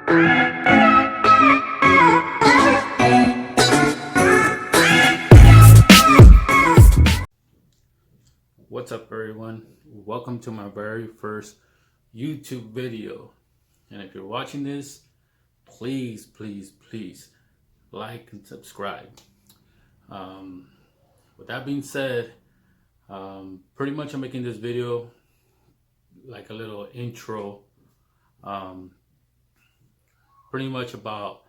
What's up, everyone? Welcome to my very first YouTube video. And if you're watching this, please like and subscribe. With that being said, pretty much I'm making this video like a little intro, pretty much about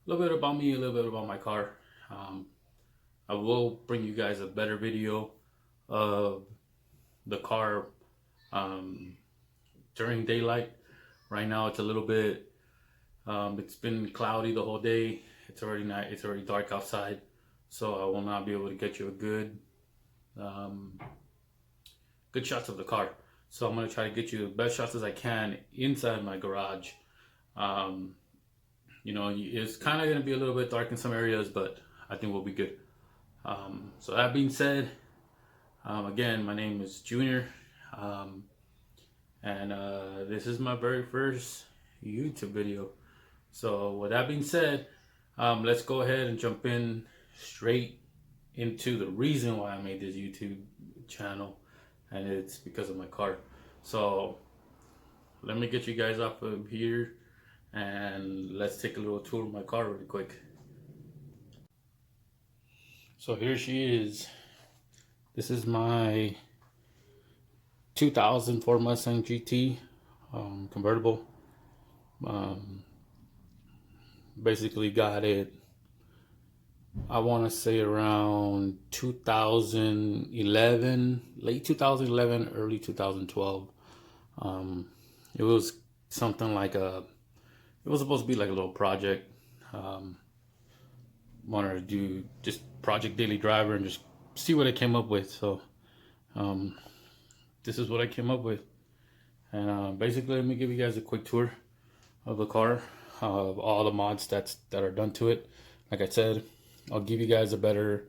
a little bit about me, a little bit about my car. I will bring you guys a better video of the car during daylight. Right now it's a little bit it's been cloudy the whole day. It's already night, it's already dark outside, so I will not be able to get you a good shots of the car. So I'm going to try to get you the best shots as I can inside my garage. You know, it's kind of going to be a little bit dark in some areas, but I think we'll be good. So that being said, again, my name is Junior, and this is my very first YouTube video. So with that being said, let's go ahead and jump in straight into the reason why I made this YouTube channel, and it's because of my car. So let me get you guys off of here and let's take a little tour of my car really quick. So here she is. This is my 2004 Mustang GT convertible. Basically got it, I want to say around 2011, late 2011, early 2012. It was something like it was supposed to be like a little project. Wanted to do just project daily driver and just see what I came up with. So this is what I came up with, and basically let me give you guys a quick tour of the car, of all the mods that are done to it. Like I said, I'll give you guys a better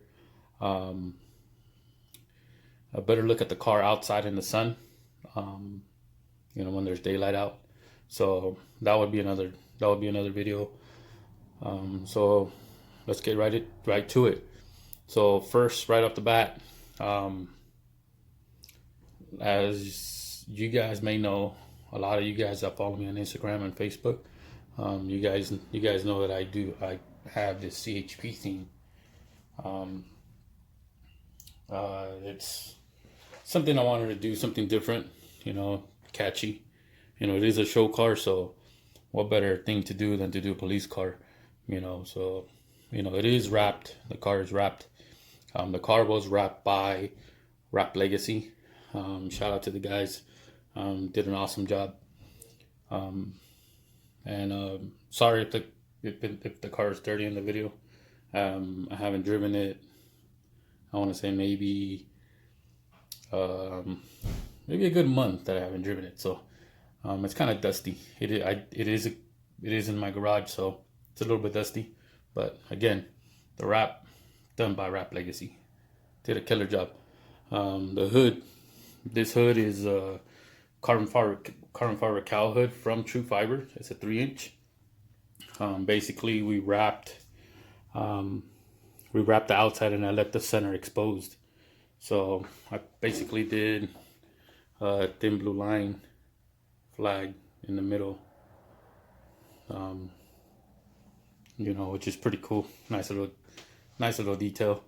look at the car outside in the sun, you know, when there's daylight out. So that would be another video. So let's get right to it. So first, right off the bat, as you guys may know, a lot of you guys that follow me on Instagram and Facebook, you guys know that I have this CHP theme. It's something I wanted to do, something different, you know, catchy. You know, it is a show car, so what better thing to do than to do a police car, you know. So, you know, it is wrapped. The car is wrapped. The car was wrapped by Wrap Legacy. Shout out to the guys. Did an awesome job. Sorry if the car is dirty in the video. I haven't driven it. I want to say maybe a good month that I haven't driven it. So it's kind of dusty. It is in my garage, so it's a little bit dusty. But again, the wrap done by Wrap Legacy did a killer job. The hood. This hood is a carbon fiber cowl hood from True Fiber. It's a 3-inch. Basically, we wrapped the outside and I left the center exposed. So I basically did a thin blue line flag in the middle. You know, which is pretty cool. Nice little detail.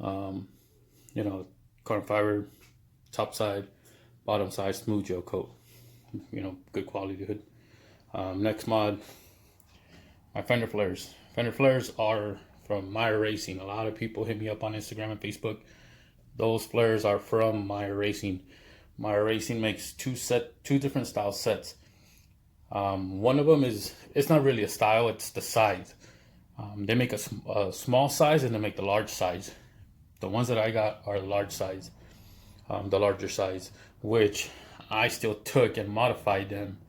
You know, carbon fiber, top side, bottom side, smooth gel coat. You know, good quality hood. Next mod, my Fender flares. Fender flares are from Meyer Racing. A lot of people hit me up on Instagram and Facebook. Those flares are from Meyer Racing. Meyer Racing makes two different style sets. One of them it's not really a style, it's the size. They make a small size and they make the large size. The ones that I got are the large size, the larger size, which I still took and modified them,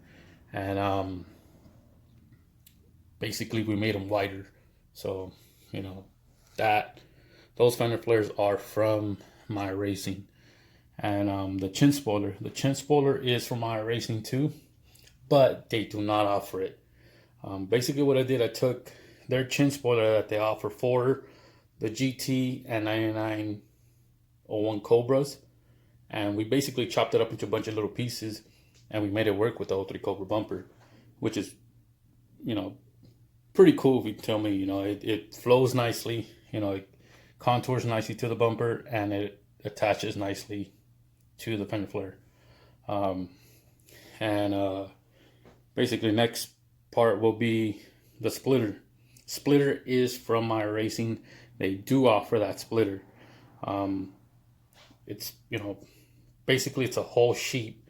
and basically we made them wider. So, you know, those fender flares are from Meyer Racing. And the chin spoiler is from Meyer Racing too, but they do not offer it. Basically what I did, I took their chin spoiler that they offer for the GT and 9901 Cobras, and we basically chopped it up into a bunch of little pieces, and we made it work with the 03 Cobra bumper, which is, you know, pretty cool if you tell me. You know, it flows nicely, you know, it contours nicely to the bumper, and it attaches nicely to the fender flare. Basically next part will be the splitter. Splitter is from My Racing. They do offer that splitter. It's, you know, basically it's a whole sheet,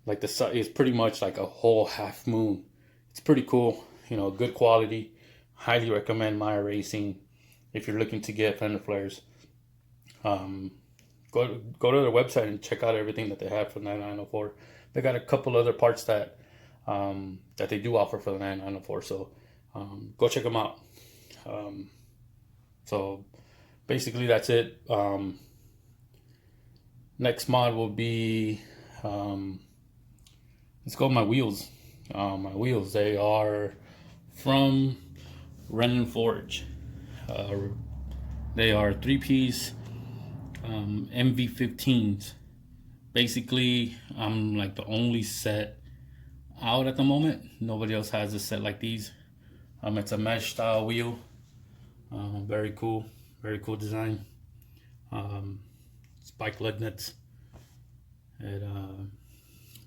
like the side is pretty much like a whole half moon. It's pretty cool, you know, good quality. Highly recommend My Racing if you're looking to get fender flares. Go to their website and check out everything that they have for the 9904. They got a couple other parts that that they do offer for the 9904, so go check them out. So basically that's it. Next mod will be, let's go with my wheels. My wheels, they are from Ren & Forge. They are 3-piece MV15s. Basically, I'm like the only set out at the moment. Nobody else has a set like these. It's a mesh style wheel. Very cool design. Spike lug nuts. And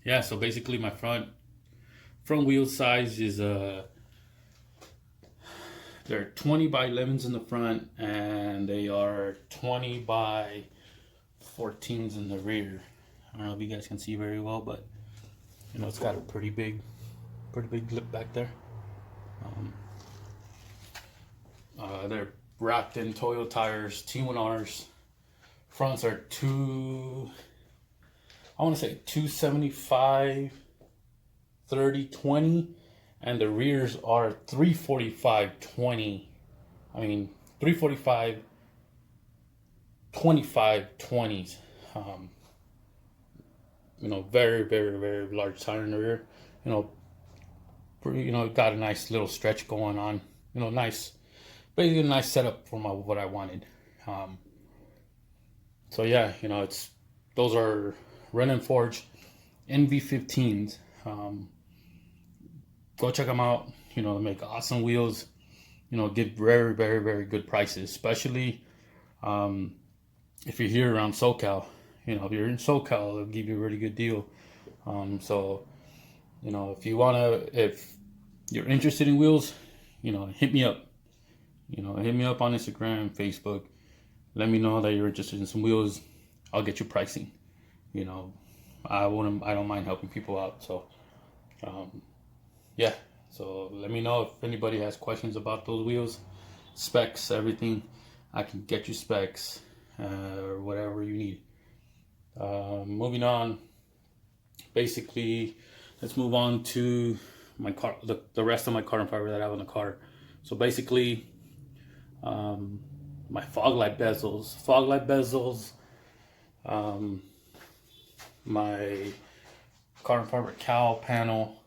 yeah, so basically my front wheel size is they're 20 by 11s in the front, and they are 20 by 14s in the rear. I don't know if you guys can see very well, but you know, it's got a pretty big lip back there. They're wrapped in Toyo tires, T1Rs. Fronts are 275, 30, 20, and the rears are 345, 20. I mean, 345, 25, 20s. You know, very large tire in the rear. You know, got a nice little stretch going on. You know, basically a nice setup for what I wanted. So yeah, you know, those are Ren & Forge NV15s. Go check them out. You know, they make awesome wheels. You know, get very good prices, especially if you're here around SoCal. You know, if you're in SoCal, they'll give you a really good deal. So, you know, if you're interested in wheels, you know, hit me up. You know, hit me up on Instagram, Facebook. Let me know that you're interested in some wheels. I'll get you pricing. You know, I don't mind helping people out. So, yeah. So let me know if anybody has questions about those wheels, specs, everything. I can get you specs or whatever you need. Moving on. Basically, let's move on to my car, the rest of my carbon fiber that I have in the car. So basically, my fog light bezels, my carbon fiber cowl panel,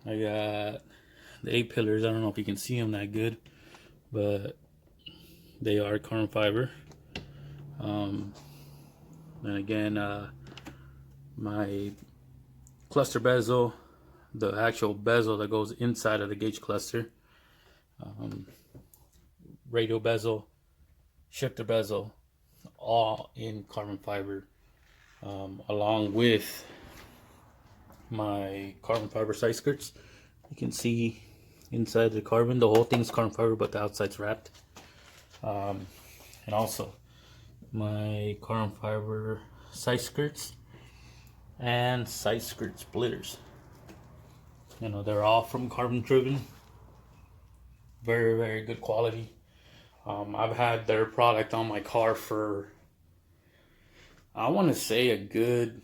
I got the 8 pillars. I don't know if you can see them that good, but they are carbon fiber. And again, my cluster bezel, the actual bezel that goes inside of the gauge cluster, radio bezel, shifter bezel, all in carbon fiber, along with my carbon fiber side skirts. You can see inside the carbon, the whole thing's carbon fiber, but the outside's wrapped. And also my carbon fiber side skirts and side skirt splitters. You know, they're all from Carbon Driven. Very good quality. I've had their product on my car for, I want to say, a good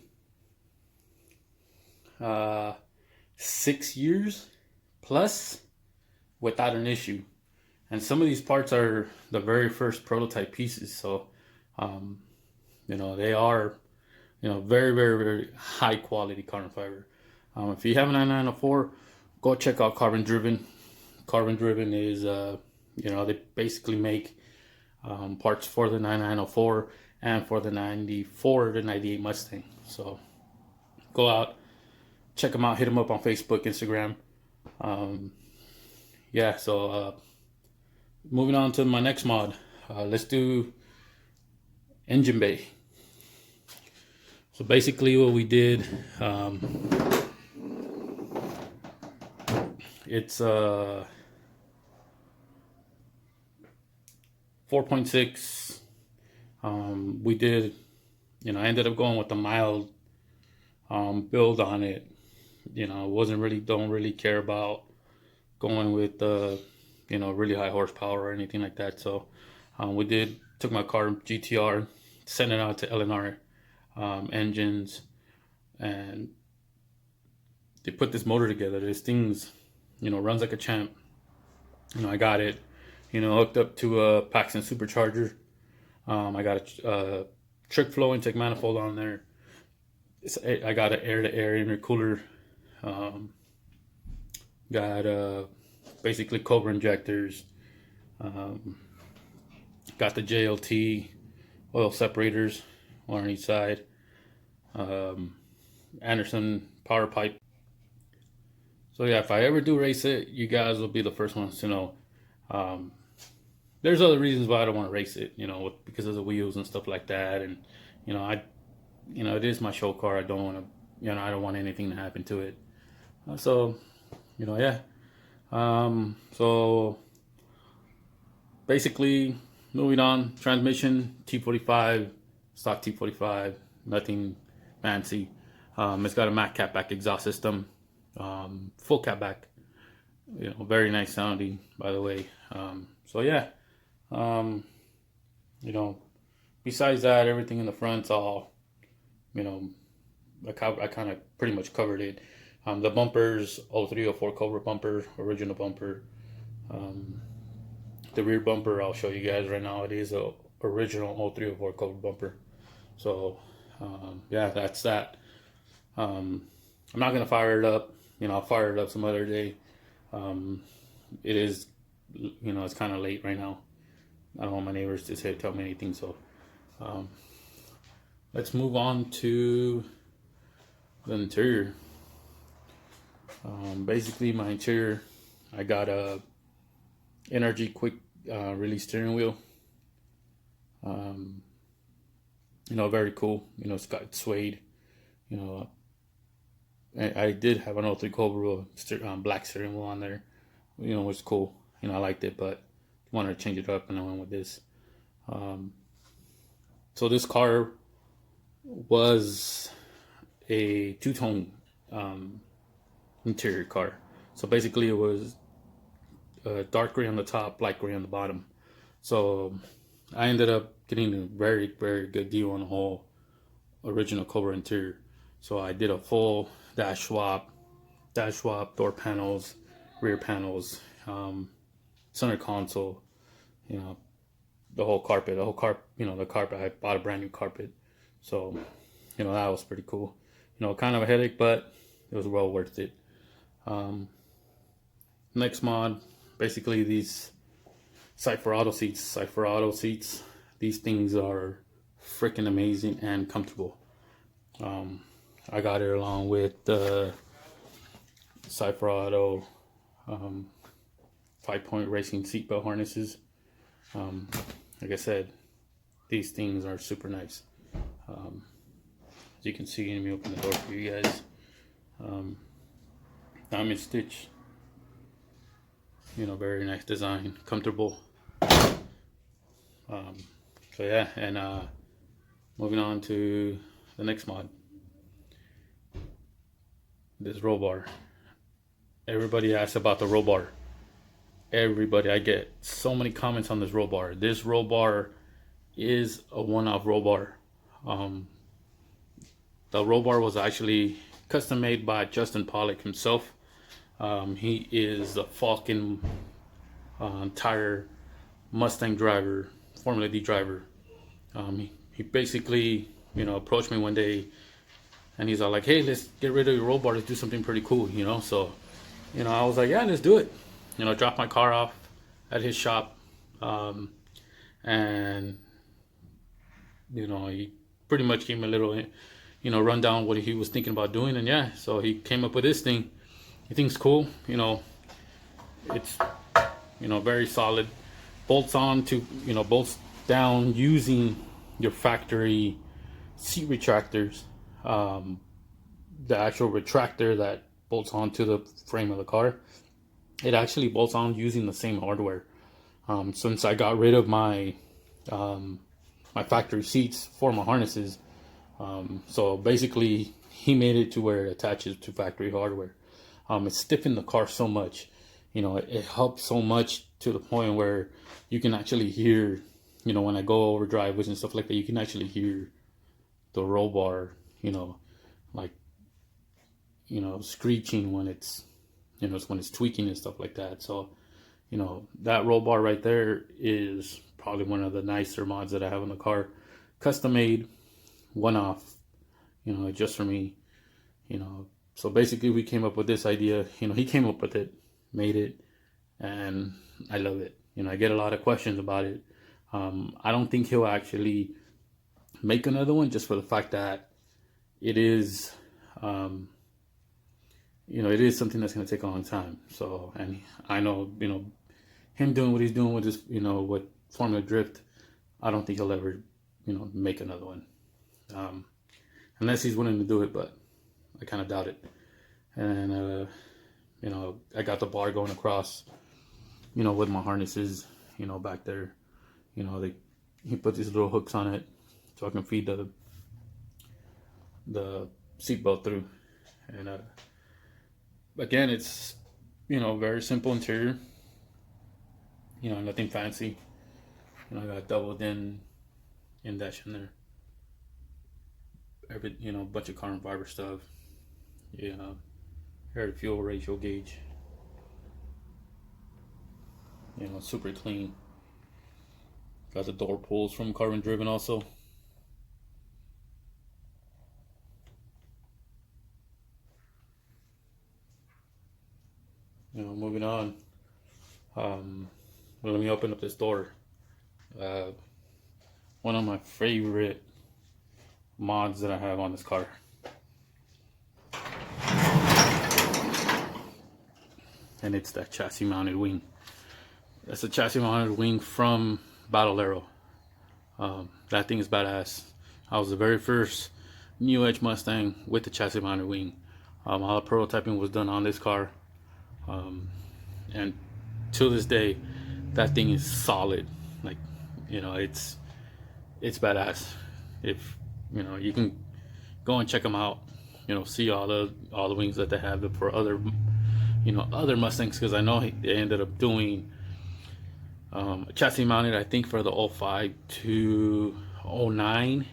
6 years plus without an issue. And some of these parts are the very first prototype pieces, so you You know, they are, you know, very, very, very high quality carbon fiber. If you have a 9904, go check out Carbon Driven. Carbon Driven is, you know, they basically make parts for the 9904 and for the 94 to 98 Mustang. So go out, check them out, hit them up on Facebook, Instagram. Yeah, so moving on to my next mod. Let's do engine bay. So basically what we did, it's 4.6. We did, you know, I ended up going with the mild build on it. You know, don't really care about going with you know, really high horsepower or anything like that. So took my car GTR, sent it out to LNR engines, and they put this motor together. This thing's, you know, runs like a champ. You know, I got it, you know, hooked up to a Paxton supercharger. I got a trick flow intake manifold on there. I got an air-to-air intercooler. Got basically Cobra injectors. Got the JLT oil separators on each side. Anderson power pipe. So yeah, if I ever do race it, you guys will be the first ones to know. There's other reasons why I don't want to race it, you know, because of the wheels and stuff like that. And you know, it is my show car. I don't want to, you know, I don't want anything to happen to it. So, you know, yeah. So basically, moving on, transmission T45, stock T45, nothing fancy. It's got a Mac catback exhaust system, full catback, you know, very nice sounding, by the way. So yeah, you know, besides that, everything in the front's all, you know, I kind of pretty much covered it. The bumpers, 0304 Cobra bumper, original bumper. The rear bumper, I'll show you guys right now. It is a original 0304 Cobra bumper. So yeah, that's that. I'm not gonna fire it up. You know, I'll fire it up some other day. It is, you know, it's kind of late right now. I don't want my neighbors to tell me anything. So let's move on to the interior. Basically, my interior, I got a NRG quick release steering wheel. You know, very cool. You know, it's got suede. You know, I did have an 03 Cobra black steering wheel on there. You know, it's cool. You know, I liked it, but wanted to change it up, and I went with this. So this car was a two-tone interior car. So basically, it was dark gray on the top, light gray on the bottom. So I ended up getting a very, very good deal on the whole original Cobra interior. So I did a full dash swap, door panels, rear panels, center console, you know, the whole carpet, you know, the carpet. I bought a brand new carpet. So, you know, that was pretty cool. You know, kind of a headache, but it was well worth it. Next mod, basically these Cypher Auto seats. These things are freaking amazing and comfortable. I got it along with the Cypher Auto 5-point racing seatbelt harnesses. Like I said, these things are super nice. As you can see, let me open the door for you guys. Diamond stitch, you know, very nice design, comfortable. So yeah, and moving on to the next mod, this roll bar. Everybody asks about the roll bar. I get so many comments on this roll bar. This roll bar is a one-off roll bar. The roll bar was actually custom made by Justin Pollock himself. He is a Falcon tire Mustang driver, Formula D driver. he basically, approached me one day, and he's all like, "Hey, let's get rid of your roll bar. Let's do something pretty cool, So, I was like, "Yeah, let's do it." Drop my car off at his shop, and he pretty much gave me a little, rundown what he was thinking about doing, and yeah, so he came up with this thing. He thinks cool, it's very solid, bolts on to bolts down using your factory seat retractors. The actual retractor that bolts onto the frame of the car, it actually bolts on using the same hardware. Since I got rid of my my factory seats for my harnesses, so basically he made it to where it attaches to factory hardware. It stiffened the car so much, it helped so much to the point where you can actually hear, when I go over driveways and stuff like that, you can actually hear the roll bar, like, screeching when it's, when it's tweaking and stuff like that. So, that roll bar right there is probably one of the nicer mods that I have in the car. Custom made, one off, just for me, So basically we came up with this idea, he came up with it, made it, and I love it. I get a lot of questions about it. I don't think he'll actually make another one, just for the fact that it is, it is something that's going to take a long time. So, and I know, him doing what he's doing with this, with Formula Drift, I don't think he'll ever, make another one. Unless he's willing to do it, but I kind of doubt it. And, I got the bar going across, with my harnesses, back there. He put these little hooks on it so I can feed the seatbelt through. And, again, it's, very simple interior, nothing fancy. I got double in dash in there. Every, bunch of carbon fiber stuff. Air to fuel ratio gauge. Super clean. Got the door pulls from carbon driven also. Moving on. Let me open up this door. One of my favorite mods that I have on this car. And it's that chassis mounted wing. That's a chassis mounted wing from Battle Arrow. That thing is badass. I was the very first New Edge Mustang with the chassis mounted wing. All the prototyping was done on this car. And to this day, that thing is solid. Like, it's badass. If you can go and check them out, see all the wings that they have for other other Mustangs, because I know they ended up doing chassis mounted, I think, for the 05 to 09,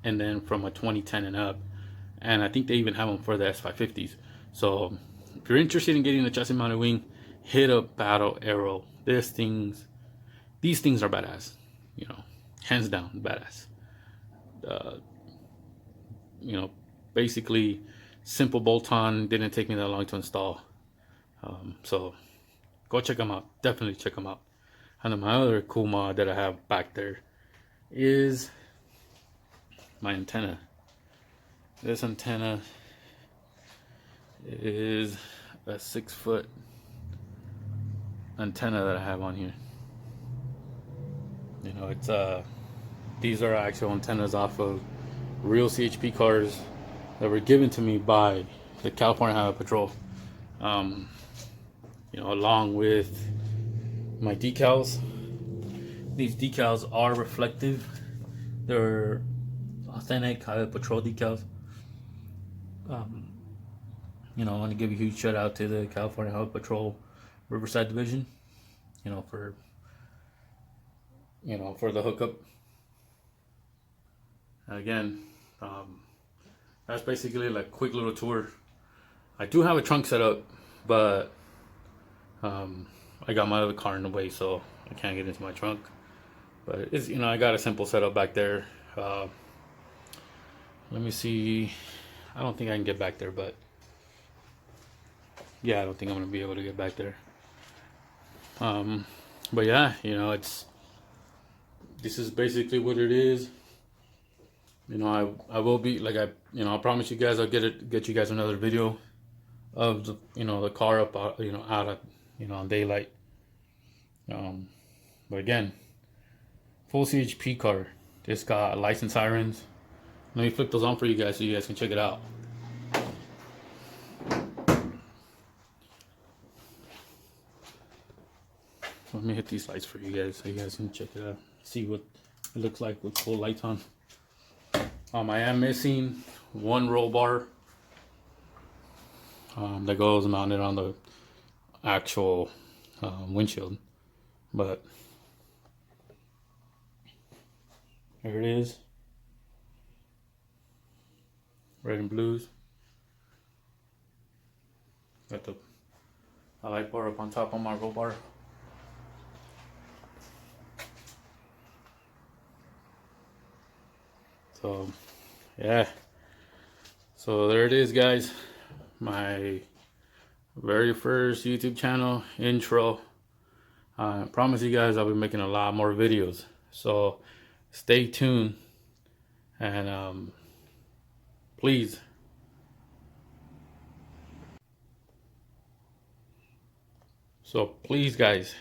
and then from a 2010 and up, and I think they even have them for the S550s. So if you're interested in getting a chassis mounted wing, hit up Battle Arrow. These things are badass, hands down badass. Basically simple bolt-on, didn't take me that long to install. So go check them out. Definitely check them out. And then my other cool mod that I have back there is my antenna. This antenna is a 6-foot antenna that I have on here. It's these are actual antennas off of real CHP cars that were given to me by the California Highway Patrol. Along with my decals. These decals are reflective. They're authentic Highway Patrol decals. I want to give a huge shout out to the California Highway Patrol Riverside Division, for the hookup. And again, that's basically like a quick little tour. I do have a trunk set up, but I got my other car in the way, so I can't get into my trunk. But it's I got a simple setup back there. Uh, let me see. I don't think I can get back there, but yeah, I don't think I'm gonna be able to get back there. But yeah, you know, this is basically what it is. You know, I will be like I promise you guys I'll get you guys another video of the car up out of on daylight. But again, full CHP car. It's got license sirens. Let me flip those on for you guys so you guys can check it out. Let me hit these lights for you guys so you guys can check it out. See what it looks like with full lights on. I am missing one roll bar that goes mounted on the actual windshield, but there it is, red and blues. Got the light bar up on top on my roll bar. So yeah, so there it is, guys. My very first YouTube channel intro. I promise you guys I'll be making a lot more videos, so stay tuned, and please guys,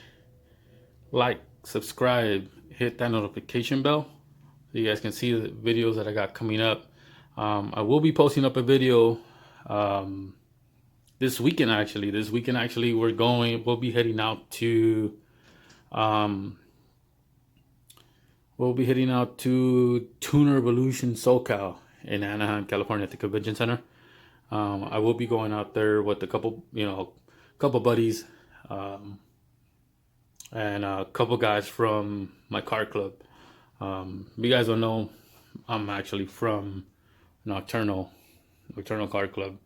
like, subscribe, hit that notification bell so you guys can see the videos that I got coming up. I will be posting up a video this weekend actually. We'll be heading out to Tuner Evolution SoCal in Anaheim, California at the convention center. I will be going out there with a couple buddies, and a couple guys from my car club. You guys don't know, I'm actually from Nocturnal Car Club.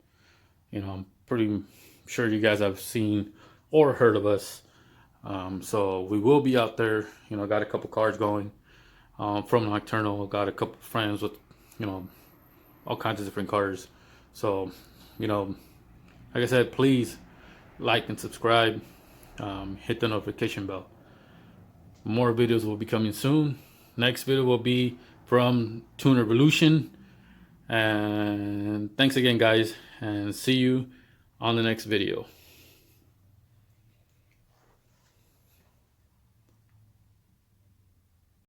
I'm pretty sure you guys have seen or heard of us. So we will be out there. Got a couple cars going from Nocturnal. Got a couple friends with all kinds of different cars. So like I said, please like and subscribe. Hit the notification bell. More videos will be coming soon. Next video will be from Tuner Evolution. And thanks again, guys, and see you on the next video.